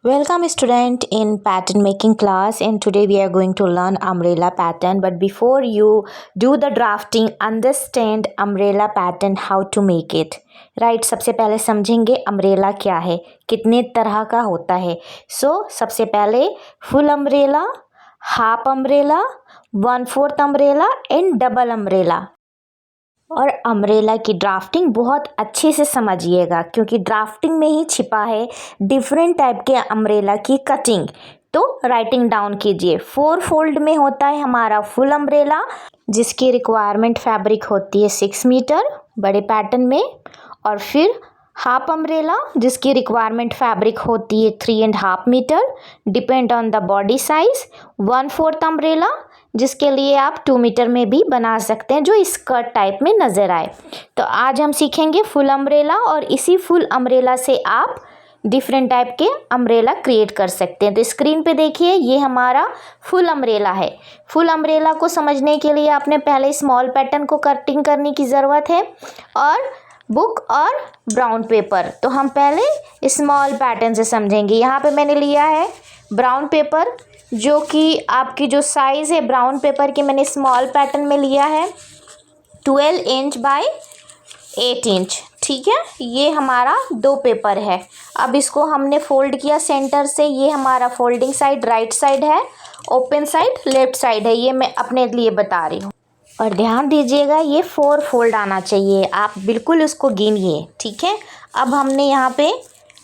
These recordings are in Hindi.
Welcome student in pattern making class, and today we are going to learn umbrella pattern. But before you do the drafting, understand umbrella pattern, how to make it. Right सबसे पहले समझेंगे अम्ब्रेला क्या है, कितने तरह का होता है. सबसे पहले full umbrella, half umbrella, 1/4 umbrella and double umbrella. और अम्ब्रेला की ड्राफ्टिंग बहुत अच्छे से समझिएगा, क्योंकि ड्राफ्टिंग में ही छिपा है डिफरेंट टाइप के अम्ब्रेला की कटिंग. तो राइटिंग डाउन कीजिए. 4 फोल्ड में होता है हमारा फुल अम्ब्रेला, जिसकी रिक्वायरमेंट फैब्रिक होती है 6 मीटर बड़े पैटर्न में. और फिर हाफ अम्ब्रेला, जिसकी रिक्वायरमेंट फैब्रिक होती है 3.5 metre, depend on the body size. 1/4 umbrella, जिसके लिए आप 2 मीटर में भी बना सकते हैं, जो स्कर्ट टाइप में नज़र आए. तो आज हम सीखेंगे फुल अम्ब्रेला, और इसी फुल अम्ब्रेला से आप डिफरेंट टाइप के अम्ब्रेला क्रिएट कर सकते हैं. तो स्क्रीन पे देखिए, ये हमारा फुल अम्ब्रेला है. फुल अम्ब्रेला को समझने के लिए आपने पहले स्मॉल पैटर्न को कटिंग करने की ज़रूरत है, और बुक और ब्राउन पेपर. तो हम पहले स्मॉल पैटर्न से समझेंगे. यहाँ पे मैंने लिया है ब्राउन पेपर, जो कि आपकी जो साइज़ है ब्राउन पेपर की, मैंने स्मॉल पैटर्न में लिया है 12 इंच बाय 8 इंच. ठीक है, ये हमारा 2 पेपर है. अब इसको हमने फोल्ड किया सेंटर से. ये हमारा फोल्डिंग साइड राइट साइड है, ओपन साइड लेफ्ट साइड है. ये मैं अपने लिए बता रही हूँ. और ध्यान दीजिएगा, ये 4 फोल्ड आना चाहिए. आप बिल्कुल उसको गिनिए. ठीक है, अब हमने यहाँ पे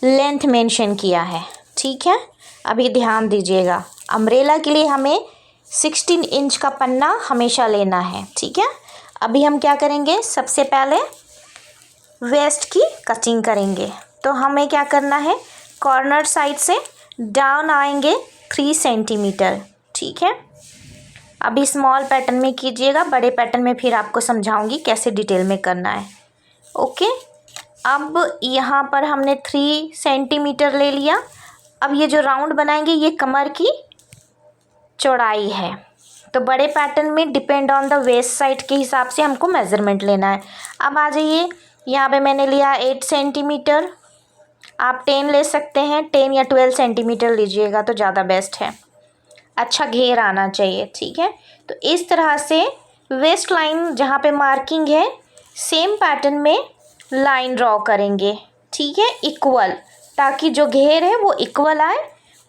लेंथ मेंशन किया है. ठीक है, अभी ध्यान दीजिएगा, अम्ब्रेला के लिए हमें 16 इंच का पन्ना हमेशा लेना है. ठीक है, अभी हम क्या करेंगे, सबसे पहले वेस्ट की कटिंग करेंगे. तो हमें क्या करना है, कॉर्नर साइड से डाउन आएंगे 3 सेंटीमीटर. ठीक है, अभी स्मॉल पैटर्न में कीजिएगा, बड़े पैटर्न में फिर आपको समझाऊंगी कैसे डिटेल में करना है. ओके, अब यहाँ पर हमने 3 सेंटीमीटर ले लिया. अब ये जो राउंड बनाएंगे, ये कमर की चौड़ाई है. तो बड़े पैटर्न में depend on the west side के हिसाब से हमको मेज़रमेंट लेना है. अब आ जाइए, यहाँ पे मैंने लिया 8 सेंटीमीटर. आप 10 ले सकते हैं, 10 या 12 सेंटीमीटर लीजिएगा तो ज़्यादा बेस्ट है. अच्छा घेर आना चाहिए. ठीक है, तो इस तरह से वेस्ट लाइन जहाँ पे मार्किंग है, सेम पैटर्न में लाइन ड्रॉ करेंगे. ठीक है, इक्वल, ताकि जो घेर है वो इक्वल आए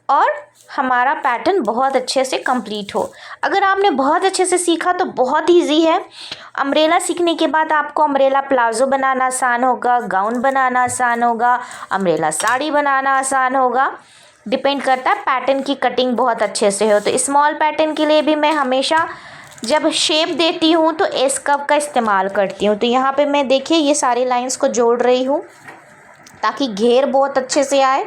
और हमारा पैटर्न बहुत अच्छे से कंप्लीट हो. अगर आपने बहुत अच्छे से सीखा तो बहुत इजी है. अम्ब्रेला सीखने के बाद आपको अम्ब्रेला प्लाजो बनाना आसान होगा, गाउन बनाना आसान होगा, अम्ब्रेला साड़ी बनाना आसान होगा. डिपेंड करता है पैटर्न की कटिंग बहुत अच्छे से हो. तो स्मॉल पैटर्न के लिए भी मैं हमेशा जब शेप देती हूँ तो एस कर्व का इस्तेमाल करती हूँ. तो यहाँ पे मैं देखिए ये सारी लाइंस को जोड़ रही हूँ ताकि घेर बहुत अच्छे से आए.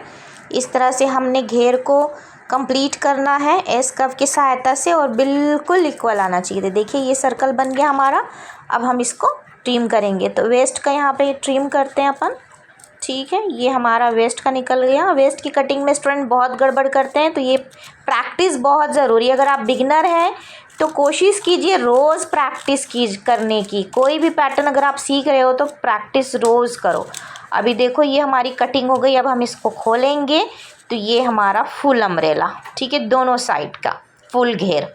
इस तरह से हमने घेर को कंप्लीट करना है एस कर्व की सहायता से, और बिल्कुल इक्वल आना चाहिए. तो देखिए ये सर्कल बन गया हमारा. अब हम इसको ट्रिम करेंगे. तो वेस्ट का यहाँ पे ट्रिम करते हैं अपन. ठीक है, ये हमारा वेस्ट का निकल गया. वेस्ट की कटिंग में स्टूडेंट बहुत गड़बड़ करते हैं, तो ये प्रैक्टिस बहुत ज़रूरी है. अगर आप बिगिनर हैं तो कोशिश कीजिए रोज़ प्रैक्टिस करने की. कोई भी पैटर्न अगर आप सीख रहे हो तो प्रैक्टिस रोज़ करो. अभी देखो ये हमारी कटिंग हो गई. अब हम इसको खोलेंगे तो ये हमारा फुल अम्ब्रेला. ठीक है, दोनों साइड का फुल घेर.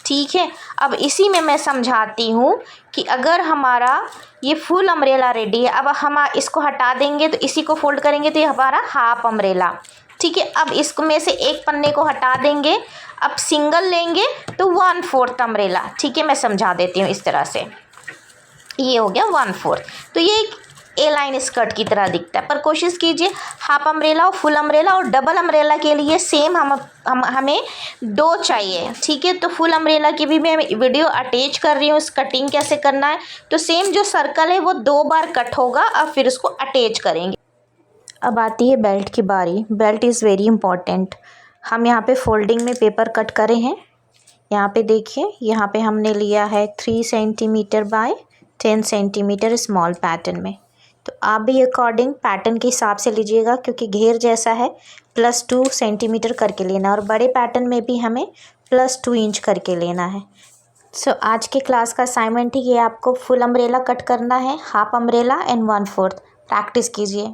ठीक है, अब इसी में मैं समझाती हूँ कि अगर हमारा ये फुल अम्ब्रेला रेडी है, अब हम इसको हटा देंगे तो इसी को फोल्ड करेंगे तो ये हमारा हाफ अम्ब्रेला. ठीक है, अब इसको में से एक पन्ने को हटा देंगे. अब सिंगल लेंगे तो 1/4 अम्ब्रेला. ठीक है, मैं समझा देती हूँ. इस तरह से ये हो गया 1/4. तो ये एक ए लाइन स्कर्ट की तरह दिखता है. पर कोशिश कीजिए हाफ अम्ब्रेला और फुल अम्ब्रेला और डबल अम्ब्रेला के लिए सेम हमें 2 चाहिए. ठीक है, तो फुल अम्ब्रेला की भी मैं वीडियो अटैच कर रही हूँ, इस कटिंग कैसे करना है. तो सेम जो सर्कल है वो 2 बार कट होगा, और फिर उसको अटैच करेंगे. अब आती है बेल्ट की बारी. Belt is very important. हम यहाँ पे फोल्डिंग में पेपर कट करे हैं. यहाँ पे देखिए, यहाँ पे हमने लिया है 3 centimetre bye 10 centimetre small pattern में. तो आप भी अकॉर्डिंग पैटर्न के हिसाब से लीजिएगा, क्योंकि घेर जैसा है +2 सेंटीमीटर करके लेना, और बड़े पैटर्न में भी हमें +2 इंच करके लेना है. आज के क्लास का असाइनमेंट ही ये आपको फुल अम्ब्रेला कट करना है, हाफ अम्ब्रेला एंड 1/4. प्रैक्टिस कीजिए.